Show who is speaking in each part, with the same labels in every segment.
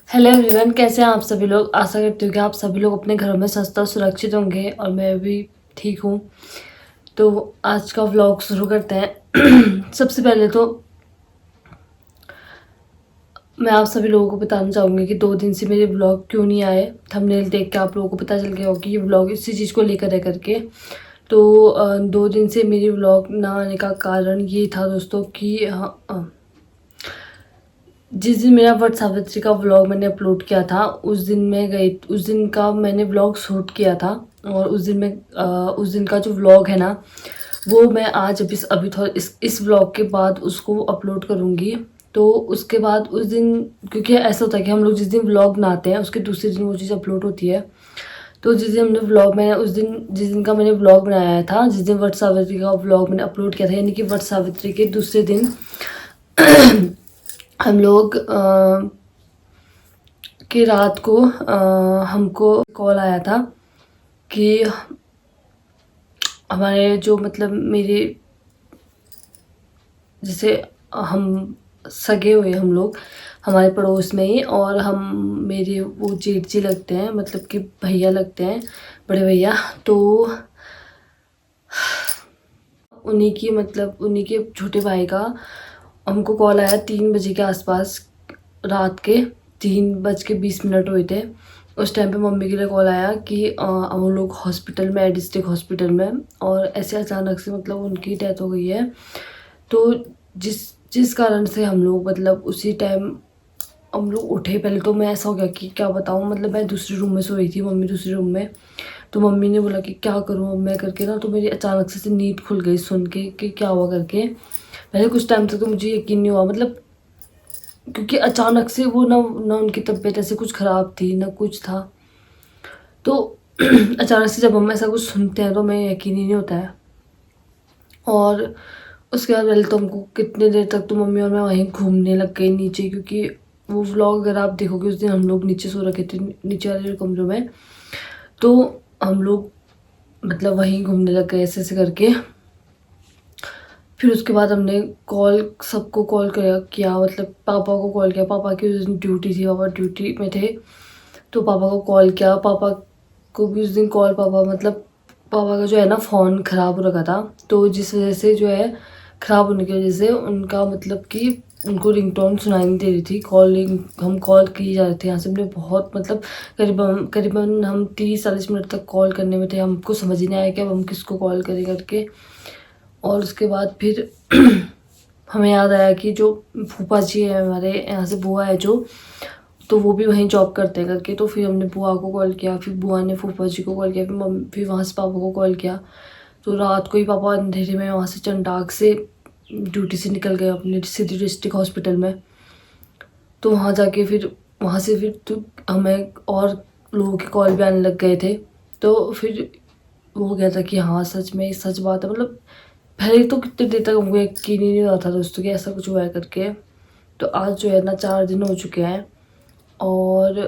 Speaker 1: Hello everyone, कैसे हैं आप सभी लोग। आशा करती हूँ कि आप सभी लोग अपने घरों में स्वस्थ और सुरक्षित होंगे और मैं भी ठीक हूँ। तो आज का व्लॉग शुरू करते हैं। सबसे पहले तो मैं आप सभी लोगों को बताना चाहूँगी कि 2 दिन से मेरे व्लॉग क्यों नहीं आए। थंबनेल देख के आप लोगों को पता चल गया होगा कि ये व्लॉग इसी चीज़ को लेकर है करके। तो 2 दिन से मेरे व्लॉग ना आने का कारण ये था दोस्तों कि जिस दिन मेरा वट सावित्री का व्लॉग मैंने अपलोड किया था उस दिन मैं गई, उस दिन का मैंने व्लॉग शूट किया था। और उस दिन का जो व्लॉग है ना वो मैं आज अभी थोड़ा इस व्लॉग के बाद उसको अपलोड करूँगी। तो उसके बाद उस दिन, क्योंकि ऐसा होता है कि हम लोग जिस दिन व्लॉग बनाते हैं उसके दूसरे दिन वो चीज़ अपलोड होती है। तो जिस दिन हमने व्लॉग मैंने उस दिन जिस दिन का मैंने व्लॉग बनाया था, जिस दिन वट सावित्री का व्लॉग मैंने अपलोड किया था, यानी कि वट सावित्री के दूसरे दिन हम लोग की रात को हमको कॉल आया था कि हमारे जो मतलब मेरे जैसे हम सगे हुए हम लोग हमारे पड़ोस में ही, और हम मेरे वो जेठ जी लगते हैं, मतलब कि भैया लगते हैं, बड़े भैया। तो उन्हीं के छोटे भाई का हमको कॉल आया 3 बजे के आसपास, रात के 3:20 हुए थे। उस टाइम पे मम्मी के लिए कॉल आया कि हम लोग हॉस्पिटल में, डिस्ट्रिक्ट हॉस्पिटल में, और ऐसे अचानक से मतलब उनकी डेथ हो गई है। तो जिस जिस कारण से हम लोग मतलब उसी टाइम हम लोग उठे। पहले तो मैं ऐसा हो गया कि क्या बताऊँ, मतलब मैं दूसरे रूम में सोई थी, मम्मी दूसरे रूम में। तो मम्मी ने बोला कि क्या करूँ अब मैं करके ना, तो मेरी अचानक से नींद खुल गई सुन के कि क्या हुआ करके। पहले कुछ टाइम तक तो मुझे यकीन नहीं हुआ, मतलब क्योंकि अचानक से वो ना ना उनकी तबीयत ऐसे कुछ ख़राब थी ना कुछ था। तो अचानक से जब हम ऐसा कुछ सुनते हैं तो हमें यकीन ही नहीं होता है। और उसके बाद पहले तो हमको कितने देर तक तो मम्मी और मैं वहीं घूमने लग गई नीचे, क्योंकि वो व्लॉग अगर आप देखोगे उस दिन हम लोग नीचे सो रखे थे, नीचे वाले कमरे में। तो हम लोग मतलब वहीं घूमने लग गए ऐसे ऐसे करके। फिर उसके बाद हमने सबको कॉल किया, मतलब पापा को कॉल किया। पापा की उस दिन ड्यूटी थी, पापा ड्यूटी में थे। तो पापा को कॉल किया, पापा को भी उस दिन कॉल, पापा का जो है ना फ़ोन ख़राब हो रखा था। तो जिस वजह से जो है ख़राब होने की वजह से उनका मतलब कि उनको रिंगटोन सुनाई नहीं दे रही थी। हम कॉल किए जा रहे थे यहाँ से, हमने बहुत मतलब करीबन करीबन हम 30-40 मिनट तक कॉल करने में थे। हमको समझ ही नहीं आया कि अब हम किसको कॉल करें करके। और उसके बाद फिर हमें याद आया कि जो फूफा जी है हमारे यहाँ से, बुआ है जो, तो वो भी वहीं जॉब करते हैं करके। तो फिर हमने बुआ को कॉल किया, फिर बुआ ने फूफा जी को कॉल किया, फिर वहाँ से पापा को कॉल किया। तो रात को ही पापा अंधेरे में वहाँ से चंडाक से ड्यूटी से निकल गए अपने सिटी डिस्ट्रिक्ट हॉस्पिटल में। तो वहाँ जाके फिर वहाँ से फिर तो हमें और लोगों के कॉल भी आने लग गए थे। तो फिर वो हो गया था कि हाँ सच में सच बात है। मतलब पहले तो कितने देर तक हमको यकीन ही नहीं हुआ था दोस्तों कि ऐसा कुछ हुआ है करके। तो आज जो है ना 4 दिन हो चुके हैं और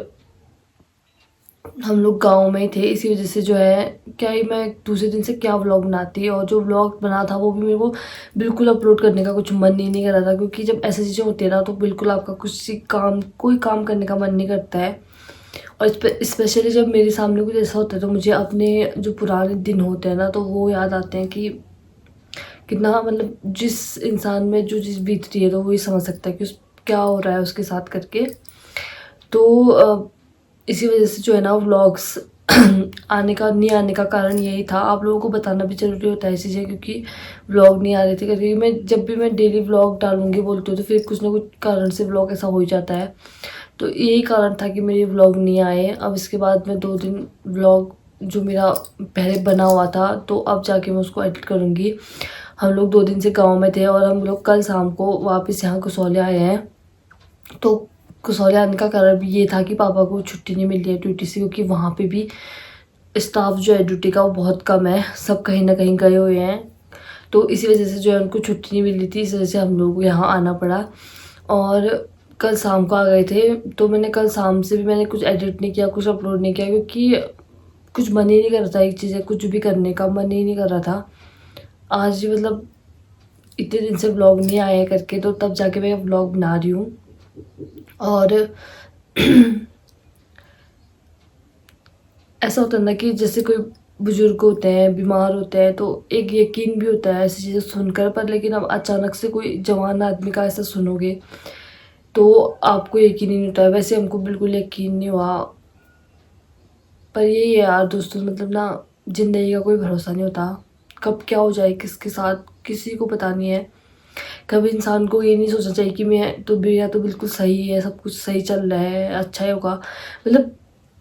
Speaker 1: हम लोग गाँव में ही थे। इसी वजह से जो है क्या ही मैं दूसरे दिन से क्या व्लॉग बनाती, और जो व्लॉग बना था वो भी मेरे को बिल्कुल अपलोड करने का कुछ मन ही नहीं कर रहा था। क्योंकि जब ऐसी चीज़ें होती है ना तो बिल्कुल आपका कोई काम करने का मन नहीं करता है। और स्पेशली जब मेरे सामने कुछ ऐसा होता है तो मुझे अपने जो पुराने दिन होते हैं ना तो वो याद आते हैं कि कितना मतलब जिस इंसान में जो चीज़ बीत रही है तो वही समझ सकता है कि उस क्या हो रहा है उसके साथ करके। तो इसी वजह से जो है ना व्लॉग्स नहीं आने का कारण यही था। आप लोगों को बताना भी ज़रूरी होता है इस चीज़ें, क्योंकि व्लॉग नहीं आ रहे थे। क्योंकि जब भी मैं डेली व्लॉग डालूंगी बोलती हूँ तो फिर कुछ ना कुछ कारण से व्लॉग ऐसा हो ही जाता है। तो यही कारण था कि मेरे व्लॉग नहीं आए। अब इसके बाद मैं 2 दिन व्लॉग जो मेरा पहले बना हुआ था तो अब जाके मैं उसको एडिट करूँगी। हम लोग 2 दिन से गाँव में थे और हम लोग कल शाम को वापस यहाँ कसौली आए हैं। तो कसौली आने का कारण भी ये था कि पापा को छुट्टी नहीं मिल रही है ड्यूटी से, क्योंकि वहाँ पे भी स्टाफ जो है ड्यूटी का वो बहुत कम है, सब कहीं ना कहीं गए हुए हैं। तो इसी वजह से जो है उनको छुट्टी नहीं मिल रही थी, इस वजह से हम लोग को यहाँ आना पड़ा। और कल शाम को आ गए थे। तो मैंने कल शाम से भी मैंने कुछ एडिट नहीं किया, कुछ अपलोड नहीं किया, क्योंकि कुछ मन ही नहीं कर रहा था। एक चीज़ कुछ भी करने का मन ही नहीं कर रहा था। आज मतलब इतने दिन से व्लॉग नहीं आया करके तो तब जाके मैं व्लॉग बना रही हूँ। और ऐसा होता है ना कि जैसे कोई बुजुर्ग होते हैं, बीमार होते हैं, तो एक यकीन भी होता है ऐसी चीज़ें सुनकर, पर लेकिन अब अचानक से कोई जवान आदमी का ऐसा सुनोगे तो आपको यकीन ही नहीं होता है। वैसे हमको बिल्कुल यकीन नहीं हुआ। पर यही है यार दोस्तों, मतलब ना, ज़िंदगी का कोई भरोसा नहीं होता, कब क्या हो जाए किसके साथ किसी को पता नहीं है। कभी इंसान को ये नहीं सोचना चाहिए कि मैं तो मेरा तो बिल्कुल सही है, सब कुछ सही चल रहा है, अच्छा ही होगा। मतलब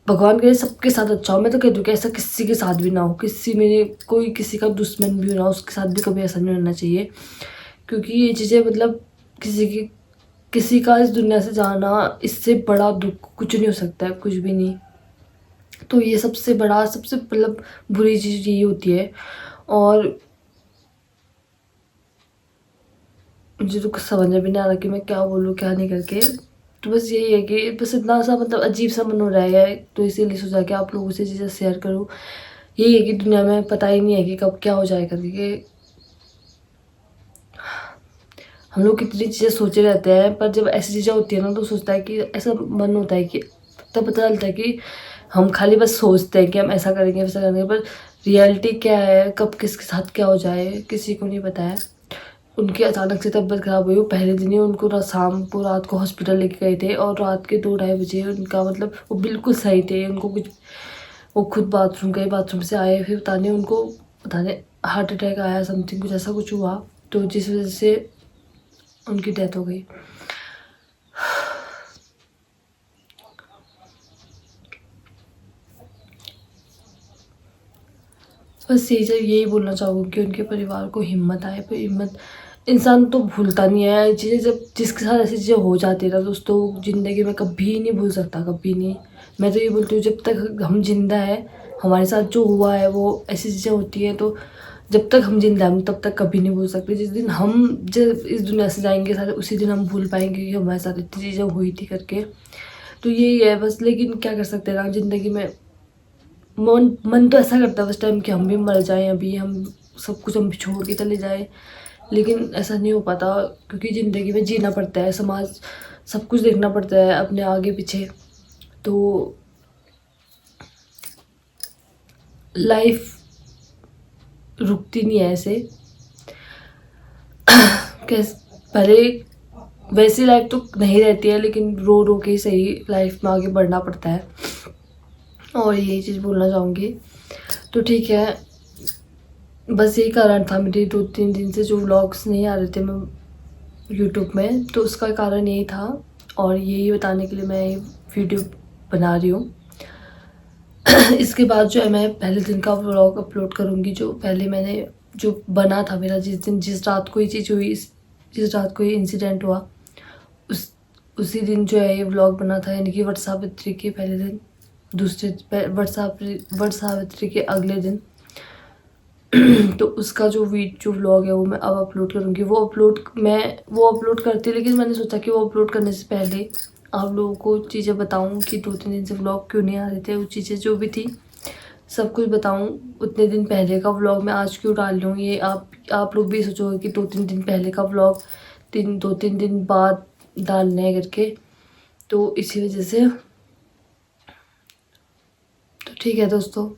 Speaker 1: भगवान करे सबके साथ अच्छा हो। मैं तो कह दूँ कि ऐसा किसी के साथ भी ना हो, किसी मेरे कोई किसी का दुश्मन भी हो ना, उसके साथ भी कभी ऐसा नहीं होना चाहिए। क्योंकि ये चीज़ें मतलब किसी का इस दुनिया से जाना, इससे बड़ा दुःख कुछ नहीं हो सकता है, कुछ भी नहीं। तो ये सबसे बड़ा, सबसे मतलब बुरी चीज़ यही होती है। और मुझे तो कुछ समझ में भी नहीं आ रहा कि मैं क्या बोलूँ, क्या नहीं करके। तो बस यही है कि बस इतना सा मतलब अजीब-सा मन हो रहा है, तो इसीलिए सोचा कि आप लोगों से चीज़ें शेयर करूँ। यही है कि दुनिया में पता ही नहीं है कि कब क्या हो जाए करके। हम लोग कितनी चीज़ें सोचे रहते हैं, पर जब ऐसी चीज़ें होती है ना, तो सोचता है कि ऐसा मन होता है कि तब पता चलता है कि हम खाली बस सोचते हैं कि हम ऐसा करेंगे, वैसा करेंगे, पर रियलिटी क्या है, कब किसके साथ क्या हो जाए, किसी को नहीं पता है। उनकी अचानक से तबीयत ख़राब हुई, वो पहले दिन ही उनको शाम को रात को हॉस्पिटल लेके गए थे, और रात के 2 ढाई बजे उनका मतलब वो बिल्कुल सही थे। उनको कुछ, वो खुद बाथरूम गए, बाथरूम से आए, फिर पता नहीं हार्ट अटैक आया, समथिंग कुछ ऐसा कुछ हुआ, तो जिस वजह से उनकी डेथ हो गई। बस यही बोलना चाहूँगी कि उनके परिवार को हिम्मत आए, पर हिम्मत, इंसान तो भूलता नहीं है चीज़ें, जब जिसके साथ ऐसी चीज़ें हो जाती है ना दोस्तों, ज़िंदगी में कभी नहीं भूल सकता, कभी नहीं। मैं तो ये बोलती हूँ, जब तक हम जिंदा है, हमारे साथ जो हुआ है वो ऐसी चीज़ें होती हैं, तो जब तक हम जिंदा हैं हम तब तक कभी नहीं भूल सकते। जिस दिन हम जब इस दुनिया से जाएंगे सारे, उसी दिन हम भूल पाएंगे कि हमारे साथ इतनी चीज़ें हुई थी करके। तो यही है बस, लेकिन क्या कर सकते हैं ना ज़िंदगी में। मन तो ऐसा करता है उस टाइम कि हम भी मर जाएँ अभी, हम सब कुछ हम छोड़ के चले जाएँ, लेकिन ऐसा नहीं हो पाता, क्योंकि ज़िंदगी में जीना पड़ता है, समाज सब कुछ देखना पड़ता है अपने आगे पीछे। तो लाइफ रुकती नहीं है ऐसे। कैस भले वैसी लाइफ तो नहीं रहती है, लेकिन रो रो के ही सही लाइफ में आगे बढ़ना पड़ता है। और यही चीज़ बोलना चाहूँगी। तो ठीक है, बस यही कारण था मेरे 2-3 दिन से जो व्लॉग्स नहीं आ रहे थे मैं यूट्यूब में, तो उसका कारण यही था, और यही बताने के लिए मैं ये वीडियो बना रही हूँ। इसके बाद जो है मैं पहले दिन का व्लॉग अपलोड करूँगी, जो पहले मैंने जो बना था मेरा, जिस रात को ये चीज़ हुई, जिस रात को ये इंसिडेंट हुआ, उसी दिन जो है ये व्लॉग बना था, यानी कि वट सावित्री के पहले दिन, वट सावित्री के अगले दिन। तो उसका जो व्लॉग है वो मैं अब अपलोड करूँगी। वो अपलोड करती, लेकिन मैंने सोचा कि वो अपलोड करने से पहले आप लोगों को चीज़ें बताऊँ कि 2-3 दिन से व्लॉग क्यों नहीं आ रहे थे, वो चीज़ें जो भी थी सब कुछ बताऊँ। उतने दिन पहले का व्लॉग मैं आज क्यों डाल रही हूँ, ये आप लोग भी सोचोगे कि 2-3 दिन पहले का व्लॉग 2-3 दिन बाद डालने हैं करके, तो इसी वजह से। तो ठीक है दोस्तों।